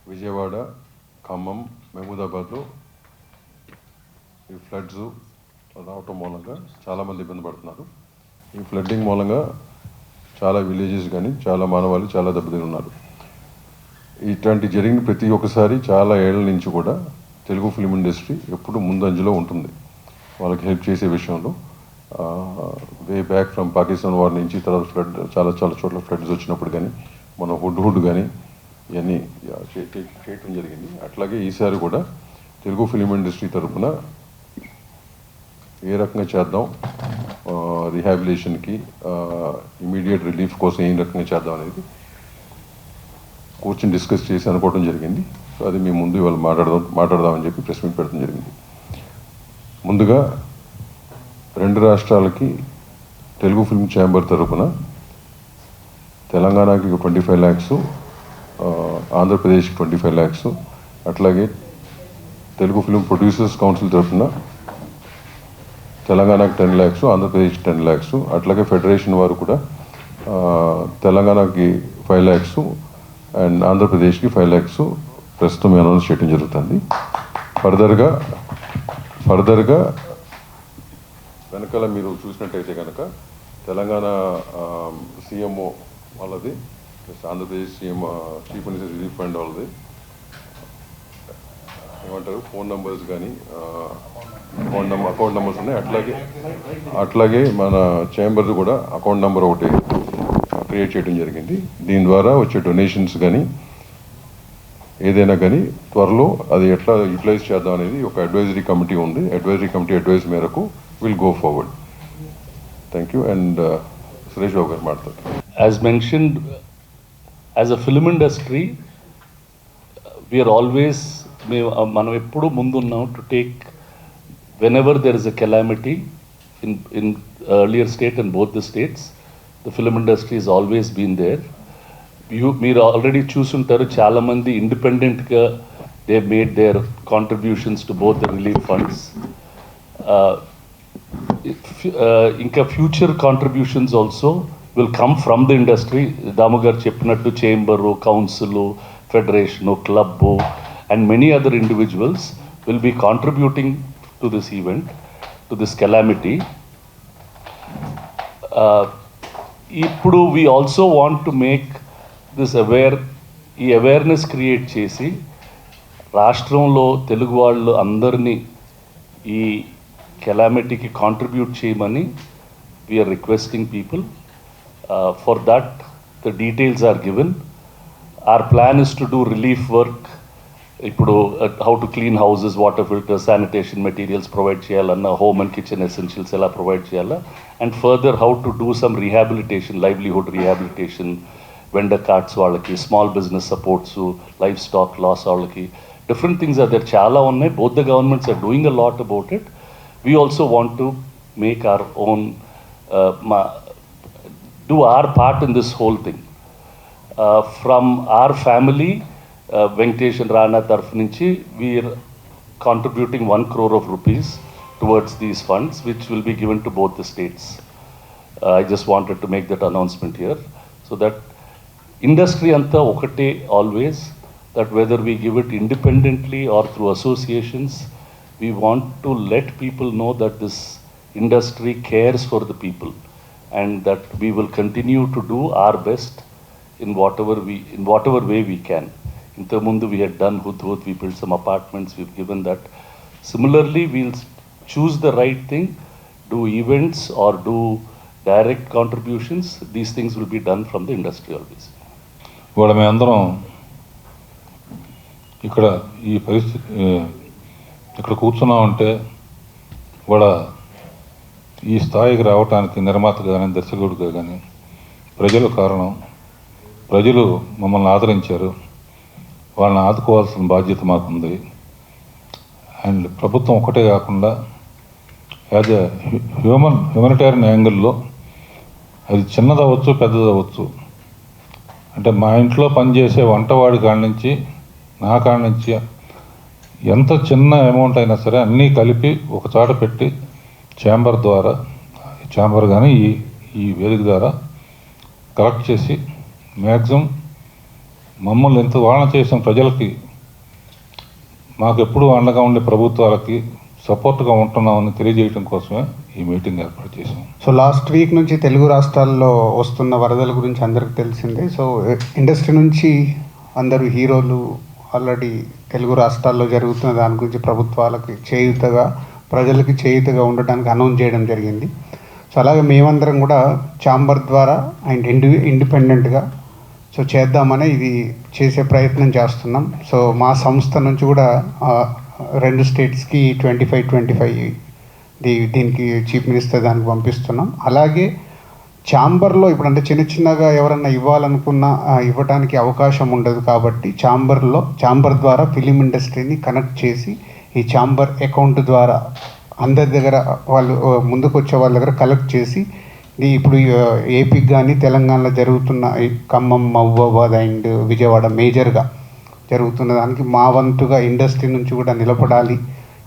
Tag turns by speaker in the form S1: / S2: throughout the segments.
S1: విజయవాడ, ఖమ్మం, మహబూబాబాద్లో ఈ ఫ్లడ్స్ రావటం మూలంగా చాలామంది ఇబ్బంది పడుతున్నారు. ఈ ఫ్లడ్డింగ్ మూలంగా చాలా విలేజెస్ కానీ చాలా మానవాళి చాలా దెబ్బతిని ఉన్నారు. ఇట్లాంటి జరిగిన ప్రతి ఒక్కసారి చాలా ఏళ్ల నుంచి కూడా తెలుగు ఫిల్మ్ ఇండస్ట్రీ ఎప్పుడు ముందంజలో ఉంటుంది వాళ్ళకి హెల్ప్ చేసే విషయంలో. Way back from Pakistan war నుంచి తర్వాత ఫ్లడ్ చాలా చోట్ల ఫ్లడ్స్ వచ్చినప్పుడు కానీ మన హుడ్ కానీ ఇవన్నీ చేయటం జరిగింది. అట్లాగే ఈసారి కూడా తెలుగు ఫిలిం ఇండస్ట్రీ తరఫున ఏ రకంగా చేద్దాం, రిహాబిలిటేషన్కి ఇమీడియట్ రిలీఫ్ కోసం ఏ రకంగా చేద్దాం అనేది కూర్చొని డిస్కస్ చేసి అనుకోవడం జరిగింది. సో అది మీ ముందు ఇవాళ మాట్లాడదామని చెప్పి ప్రెస్ మీట్ పెట్టడం జరిగింది. ముందుగా 2 రాష్ట్రాలకి తెలుగు ఫిల్మ్ ఛాంబర్ తరఫున తెలంగాణకి 25 lakhs, ఆంధ్రప్రదేశ్కి 25 lakhs, అట్లాగే తెలుగు ఫిల్మ్ ప్రొడ్యూసర్స్ కౌన్సిల్ తరఫున తెలంగాణకి 10 lakhs, ఆంధ్రప్రదేశ్కి 10 lakhs, అట్లాగే ఫెడరేషన్ వారు కూడా తెలంగాణకి 5 lakhs అండ్ ఆంధ్రప్రదేశ్కి 5 lakhs ప్రస్తుతం అనౌన్స్ చేయడం జరుగుతుంది. ఫర్దర్గా వెనకాల మీరు చూసినట్టయితే కనుక తెలంగాణ సీఎంఓ వాళ్ళది, plus Andhra Pradesh CM chief minister relief fund వాళ్ళది ఏమంటారు ఫోన్ నెంబర్స్ కానీ అకౌంట్ నెంబర్స్ ఉన్నాయి. అట్లాగే మన చేంబర్ది కూడా అకౌంట్ నెంబర్ ఒకటి క్రియేట్ చేయడం జరిగింది. దీని ద్వారా వచ్చే డొనేషన్స్ కానీ ఏదైనా కానీ త్వరలో అది ఎట్లా యూటిలైజ్ చేద్దాం అనేది ఒక అడ్వైజరీ కమిటీ ఉంది. అడ్వైజరీ కమిటీ అడ్వైజ్ మేరకు will go forward. Thank you. And Suresh Babu garu మాట్లాడతారు.
S2: As mentioned, as a film industry, we are always మనం ఎప్పుడు ముందున్నాం to take whenever there is a calamity in earlier state and both the states, the film industry has always been there. మీరు already చూసుంటారు, చాలామంది ఇండిపెండెంట్గా they made their contributions to both the relief funds. ఇంకా future contributions also will come from the industry. Damu garu చెప్పినట్టు chamber, council, federation, club and many other individuals will be contributing to this event, to this calamity. Ippudu we also want to make this awareness create chesi రాష్ట్రంలో తెలుగు వాళ్ళు అందరినీ ఈ calamity ki contribute cheyamani we are requesting people. For that the details are given. Our plan is to do relief work. ఇప్పుడు how to clean houses, water filter, sanitation materials provide చేయాలన్నా, home and kitchen essentials ఎలా provide చేయాలా, and further how to do some rehabilitation, livelihood rehabilitation, vendor cards వాళ్ళకి, small business supports, livestock loss వాళ్ళకి, different things are there, చాలా ఉన్నాయి. Both the governments are doing a lot about it. We also want to make our own, do our part in this whole thing. From our family, Venkatesh and Rana taraf nunchi, we are contributing 1 crore of rupees towards these funds, which will be given to both the states. I just wanted to make that announcement here, so that industry anta okate always, that whether we give it independently or through associations, we want to let people know that this industry cares for the people, and that we will continue to do our best in whatever way we can. Intamundu we had done Hudhud, we built some apartments, we've given that. Similarly, we'll choose the right thing, do events or do direct contributions. These things will be done from the industry always.
S3: ఇవాళ మేమందరం ఇక్కడ ఈ పరిస్థితి ఇక్కడ కూర్చున్నామంటే ఇవాళ ఈ స్థాయికి రావడానికి నిర్మాతగా కానీ దర్శకుడిగా కానీ ప్రజలు కారణం. ప్రజలు మమ్మల్ని ఆదరించారు, వాళ్ళని ఆదుకోవాల్సిన బాధ్యత మాకుంది. అండ్ ప్రభుత్వం ఒకటే కాకుండా యాజ్ ఎ హ్యూమనిటేరియన్ యాంగిల్లో అది చిన్నదవచ్చు పెద్దదవచ్చు. అంటే మా ఇంట్లో పనిచేసే వంటవాడి కాడి నుంచి నా కాడి నుంచి ఎంత చిన్న అమౌంట్ అయినా సరే అన్నీ కలిపి ఒక చోట పెట్టి ఛాంబర్ కానీ ఈ వేదిక ద్వారా కలెక్ట్ చేసి మ్యాక్సిమం మమ్మల్ని ఎంత వాదన చేసిన ప్రజలకి మాకు ఎప్పుడూ అండగా ఉండే ప్రభుత్వాలకి సపోర్ట్గా ఉంటున్నామని తెలియజేయడం కోసమే ఈ మీటింగ్ ఏర్పాటు చేసాం.
S4: సో లాస్ట్ వీక్ నుంచి తెలుగు రాష్ట్రాల్లో వస్తున్న వరదల గురించి అందరికీ తెలిసిందే. సో ఇండస్ట్రీ నుంచి అందరూ హీరోలు ఆల్రెడీ తెలుగు రాష్ట్రాల్లో జరుగుతున్న దాని గురించి ప్రభుత్వాలకి చేయూతగా, ప్రజలకి చేయూతగా ఉండడానికి అనౌన్స్ చేయడం జరిగింది. సో అలాగే మేమందరం కూడా ఛాంబర్ ద్వారా అండ్ ఇండిపెండెంట్గా సో చేద్దామని ఇది చేసే ప్రయత్నం చేస్తున్నాం. సో మా సంస్థ నుంచి కూడా 2 స్టేట్స్కి 25 దీనికి చీఫ్ మినిస్టర్ దానికి పంపిస్తున్నాం. అలాగే ఛాంబర్లో ఇప్పుడు అంటే చిన్నగా ఎవరన్నా ఇవ్వాలనుకున్నా ఇవ్వడానికి అవకాశం ఉండదు కాబట్టి ఛాంబర్ ద్వారా ఫిలిం ఇండస్ట్రీని కనెక్ట్ చేసి ఈ ఛాంబర్ అకౌంట్ ద్వారా అందరి దగ్గర వాళ్ళు ముందుకు వచ్చే వాళ్ళ దగ్గర కలెక్ట్ చేసి ఇప్పుడు ఏపీకి కానీ తెలంగాణలో జరుగుతున్న ఖమ్మం, మహబూబాబాద్ అండ్ విజయవాడ మేజర్గా జరుగుతున్న దానికి మా వంతుగా ఇండస్ట్రీ నుంచి కూడా నిలబడాలి.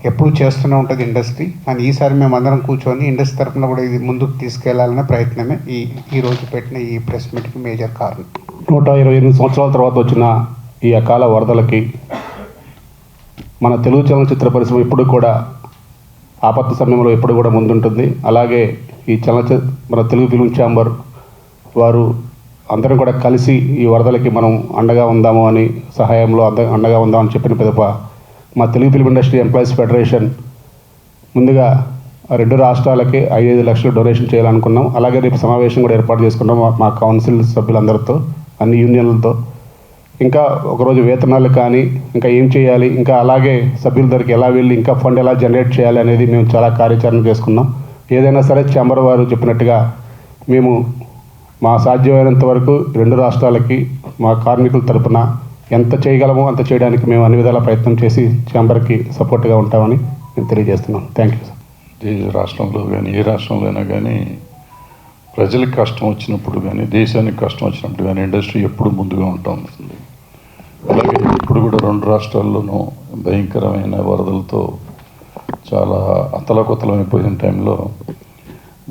S4: ఎప్పుడు చేస్తూనే ఉంటుంది ఇండస్ట్రీ, కానీ ఈసారి మేము అందరం కూర్చొని ఇండస్ట్రీ తరఫున కూడా ఇది ముందుకు తీసుకెళ్లాలనే ప్రయత్నమే ఈ రోజు పెట్టిన ఈ ప్రెస్ మీట్కి మేజర్ కారణం.
S5: 128 సంవత్సరాల తర్వాత వచ్చిన ఈ అకాల వరదలకి మన తెలుగు చలనచిత్ర పరిశ్రమ ఎప్పుడు కూడా ఆపత్తు సమయంలో ఎప్పుడు కూడా ముందుంటుంది. అలాగే ఈ మన తెలుగు ఫిల్మ్ ఛాంబర్ వారు అందరం కూడా కలిసి ఈ వరదలకి మనం అండగా ఉందాము అని సహాయంలో అండగా ఉందామని చెప్పిన పిదప మా Telugu film industry employees federation ముందుగా 2 రాష్ట్రాలకి 5 లక్షలు డొనేషన్ చేయాలనుకున్నాం. అలాగే రేపు సమావేశం కూడా ఏర్పాటు చేసుకున్నాం మా కౌన్సిల్ సభ్యులందరితో, అన్ని యూనియన్లతో. ఇంకా ఒకరోజు వేతనాలు కానీ ఇంకా ఏం చేయాలి, ఇంకా అలాగే సభ్యుల దగ్గరికి ఎలా వెళ్ళి ఇంకా ఫండ్ ఎలా జనరేట్ చేయాలి అనేది మేము చాలా కార్యాచరణ చేసుకున్నాం. ఏదైనా సరే ఛాంబర్ వారు చెప్పినట్టుగా మేము మా సాధ్యమైనంత వరకు 2 రాష్ట్రాలకి మా కార్మికుల తరపున ఎంత చేయగలమో అంత చేయడానికి మేము అన్ని విధాల ప్రయత్నం చేసి ఛాంబర్కి సపోర్ట్గా ఉంటామని మేము తెలియజేస్తున్నాం. Thank you sir.
S6: ఏ రాష్ట్రంలో కానీ ఏ రాష్ట్రంలో అయినా కానీ ప్రజలకు కష్టం వచ్చినప్పుడు కానీ దేశానికి కష్టం వచ్చినప్పుడు కానీ ఇండస్ట్రీ ఎప్పుడు ముందుగా ఉంటా ఉంటుంది. అలాగే ఇప్పుడు కూడా 2 రాష్ట్రాల్లోనూ భయంకరమైన వరదలతో చాలా అతలకుతలమైపోయిన టైంలో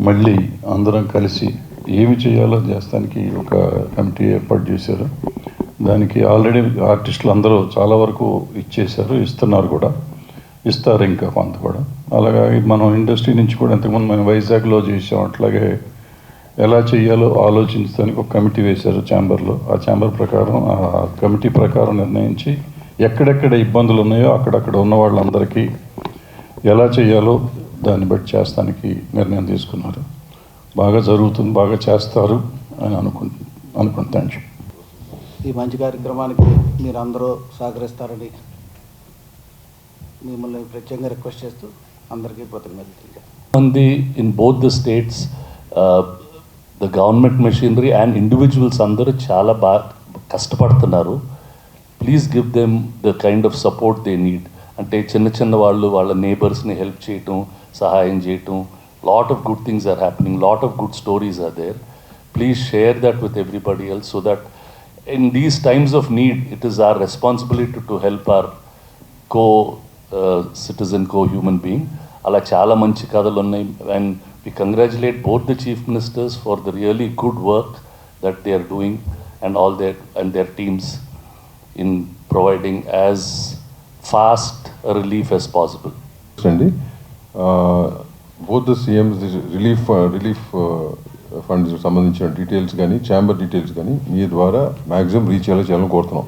S6: మళ్ళీ అందరం కలిసి ఏమి చేయాలో చేస్తానికి ఒక కమిటీ ఏర్పాటు చేశారు. దానికి ఆల్రెడీ ఆర్టిస్టులు అందరూ చాలా వరకు ఇచ్చేశారు, ఇస్తున్నారు కూడా, ఇస్తారు ఇంకా కొంత కూడా. అలాగే మనం ఇండస్ట్రీ నుంచి కూడా ఇంతకుముందు మనం వైజాగ్లో చేసాం, అట్లాగే ఎలా చేయాలో ఆలోచించడానికి ఒక కమిటీ వేశారు ఛాంబర్లో. ఆ ఛాంబర్ ప్రకారం ఆ కమిటీ ప్రకారం నిర్ణయించి ఎక్కడెక్కడ ఇబ్బందులు ఉన్నాయో అక్కడక్కడ ఉన్న వాళ్ళందరికీ ఎలా చేయాలో దాన్ని బట్టి చేస్తానికి నిర్ణయం తీసుకున్నారు. బాగా జరుగుతుంది, బాగా చేస్తారు అని అనుకుంటాను.
S7: ఈ మంచి కార్యక్రమానికి మీరు అందరూ సహకరిస్తారని మిమ్మల్ని ప్రత్యేకంగా రిక్వెస్ట్ చేస్తూ అందరికీ కృతజ్ఞతలు.
S2: In both the states, the government machinery and individuals అందరూ చాలా బాగా కష్టపడుతున్నారు. Please give them the kind of support they need. అంటే చిన్న వాళ్ళు వాళ్ళ నేబర్స్ని హెల్ప్ చేయటం, సహాయం చేయటం, lot of good things are happening, lot of good stories are there. Please share that with everybody else so that in these times of need it is our responsibility to help our co-citizen, co-human being. Ala chala manchi kadalu unnai, and we congratulate both the chief ministers for the really good work that they are doing and all their teams in providing as fast a relief as possible.
S1: Both the CMs relief funds సంబంధించిన details కానీ chamber details కానీ మీ ద్వారా maximum reach చేయాలని కోరుతున్నాం.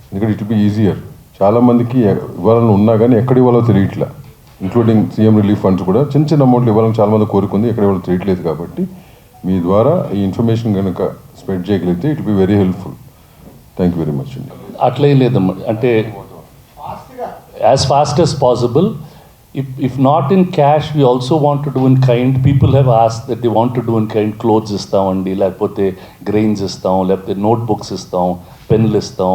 S1: ఎందుకంటే it will be easier. చాలామందికి ఇవ్వాలని ఉన్నా కానీ ఎక్కడ ఇవ్వాలో తెలియట్లే, ఇంక్లూడింగ్ సీఎం రిలీఫ్ ఫండ్స్ కూడా చిన్న అమౌంట్లు ఇవ్వాలని చాలామంది కోరుకుంది, ఎక్కడ ఇవ్వాలో తెలియట్లేదు. కాబట్టి మీ ద్వారా ఈ ఇన్ఫర్మేషన్ కనుక స్ప్రెడ్ చేయగలిగితే it will be very helpful. Thank you very much అండి.
S2: అట్లే లేదమ్మా, అంటే as fast as possible. If not in cash, we also want to do in kind. People have asked that they want to do in kind. Clothes ఇస్తామండి, లేకపోతే grains ఇస్తాం, లేకపోతే notebooks ఇస్తాం, పెన్నులు ఇస్తాం,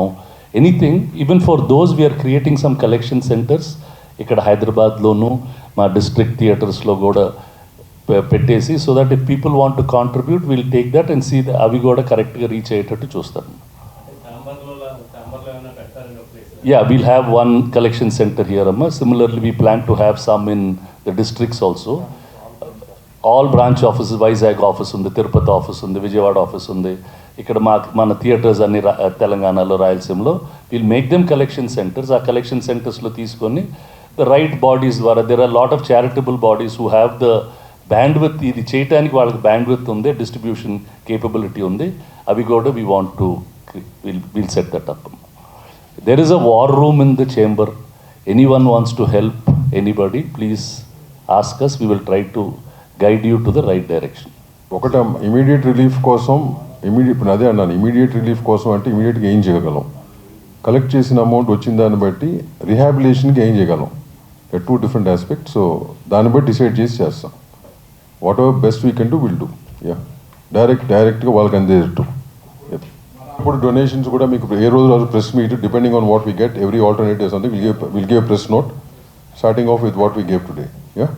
S2: anything. Even for those we are creating some collection centers. ఇక్కడ హైదరాబాద్లోను మా district థియేటర్స్లో కూడా పెట్టేసి, so that if people want to contribute will take that and see అవి కూడా కరెక్ట్గా రీచ్ అయ్యేటట్టు చూస్తాం. Yeah, we'll have one collection center here, Amma. Similarly, we plan to have some in the districts also. All branch offices, Vizag office ఉంది, Tirupati office ఉంది, Vijayawada office ఉంది, ఇక్కడ మన థియేటర్స్ అన్ని తెలంగాణలో, రాయలసీమలో. Will make them collection centres. ఆ కలెక్షన్ సెంటర్స్లో తీసుకొని ద రైట్ బాడీస్ ద్వారా, there are lot of charitable bodies who have the bandwidth, ఇది చేయడానికి వాళ్ళకి బ్యాండ్విత్ ఉంది, డిస్ట్రిబ్యూషన్ కేపబిలిటీ ఉంది. అవి కూడా we want to will set that up. There is a war room in the chamber. Anyone wants to help anybody, please ask us. We will try to guide you to the right direction.
S1: ఒకటి immediate relief కోసం, ఇప్పుడు అదే అన్నాను, immediate relief కోసం అంటే ఇమీడియట్గా ఏం చేయగలం, కలెక్ట్ చేసిన అమౌంట్ వచ్చిన దాన్ని బట్టి రిహాబిలిటేషన్కి ఏం చేయగలం, 2 డిఫరెంట్ ఆస్పెక్ట్. సో దాన్ని బట్టి డిసైడ్ చేసి చేస్తాం. What ever best we can do will do. Yeah, డైరెక్ట్గా వాళ్ళకి అందేటట్టు. ఇప్పుడు డొనేషన్స్ కూడా మీకు ఏ రోజు press meet, depending on what we get, every alternative something will give press note starting of with what we gave today. Yeah.